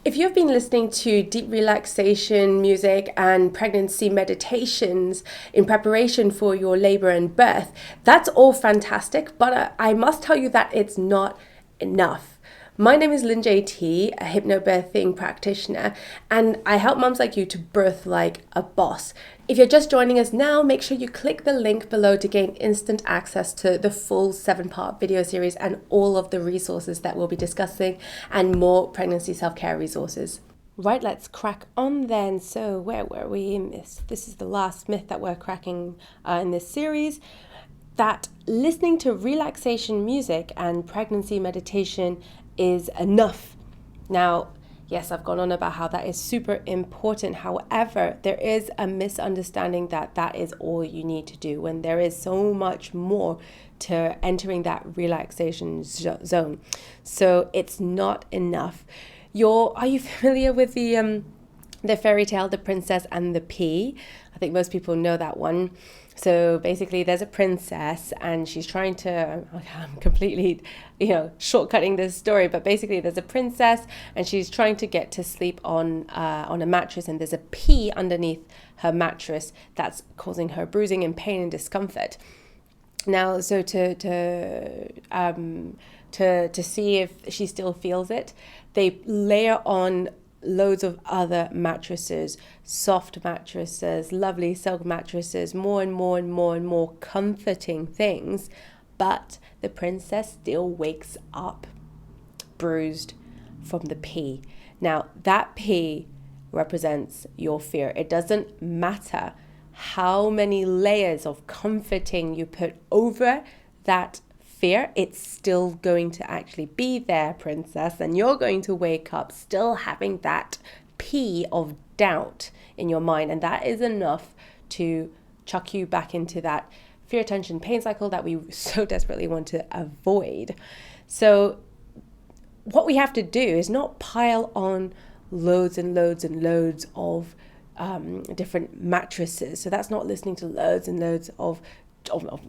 If you've been listening to deep relaxation music and pregnancy meditations in preparation for your labor and birth, that's all fantastic, but I must tell you that it's not enough. My name is Lynn JT, a hypnobirthing practitioner, and I help moms like you to birth like a boss. If you're just joining us now, make sure you click the link below to gain instant access to the full 7-part video series and all of the resources that we'll be discussing and more pregnancy self-care resources. Right, let's crack on then. So where were we in this? This is the last myth that we're cracking in this series, that listening to relaxation music and pregnancy meditation is enough. Now, yes, I've gone on about how that is super important. However, there is a misunderstanding that that is all you need to do when there is so much more to entering that relaxation zone. So it's not enough. Are you familiar with the fairy tale, The Princess and the Pea? I think most people know that one. So basically there's a princess and she's trying to, I'm completely, shortcutting this story, but basically there's a princess and she's trying to get to sleep on a mattress, and there's a pea underneath her mattress that's causing her bruising and pain and discomfort. Now, so to see if she still feels it, they layer on loads of other mattresses, soft mattresses, lovely silk mattresses, more and more and more and more comforting things, but the princess still wakes up bruised from the pea. Now, that pea represents your fear. It doesn't matter how many layers of comforting you put over that fear, it's still going to actually be there, princess, and you're going to wake up still having that pea of doubt in your mind, and that is enough to chuck you back into that fear, tension, pain cycle that we so desperately want to avoid. So what we have to do is not pile on loads and loads and loads of different mattresses. So that's not listening to loads and loads of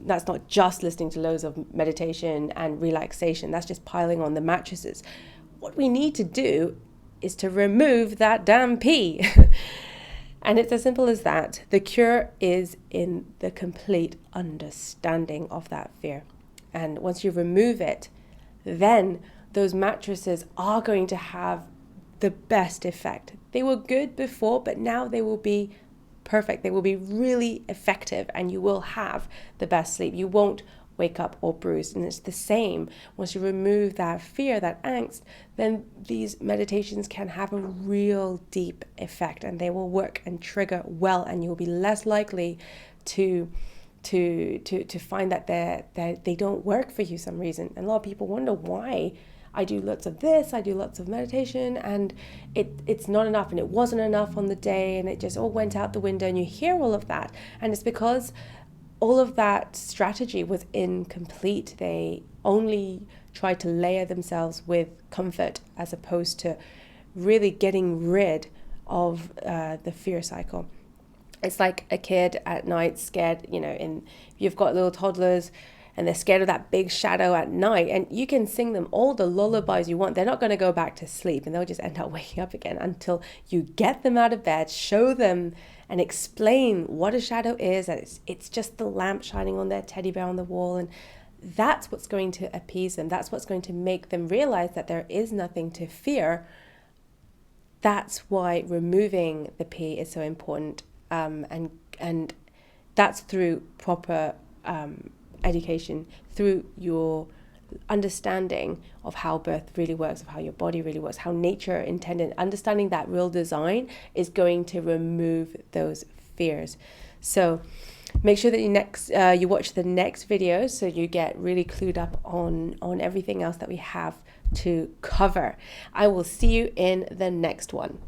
that's not just listening to loads of meditation and relaxation. That's just piling on the mattresses. What we need to do is to remove that damn pea. And it's as simple as that. The cure is in the complete understanding of that fear. And once you remove it, then those mattresses are going to have the best effect. They were good before, but now they will be perfect. They will be really effective and you will have the best sleep. You won't wake up all bruised. And it's the same. Once you remove that fear, that angst, then these meditations can have a real deep effect and they will work and trigger well, and you'll be less likely to find that they don't work for you some reason. And a lot of people wonder why. I do lots of this, I do lots of meditation, and it's not enough, and it wasn't enough on the day, and it just all went out the window, and you hear all of that. And it's because all of that strategy was incomplete. They only tried to layer themselves with comfort as opposed to really getting rid of the fear cycle. It's like a kid at night scared, you've got little toddlers, and they're scared of that big shadow at night, and you can sing them all the lullabies you want. They're not going to go back to sleep, and they'll just end up waking up again until you get them out of bed, show them and explain what a shadow is. And it's just the lamp shining on their teddy bear on the wall, and that's what's going to appease them. That's what's going to make them realize that there is nothing to fear. That's why removing the pea is so important, and that's through proper education, through your understanding of how birth really works, of how your body really works, how nature intended. Understanding that real design is going to remove those fears. So make sure that you watch the next video so you get really clued up on everything else that we have to cover. I will see you in the next one.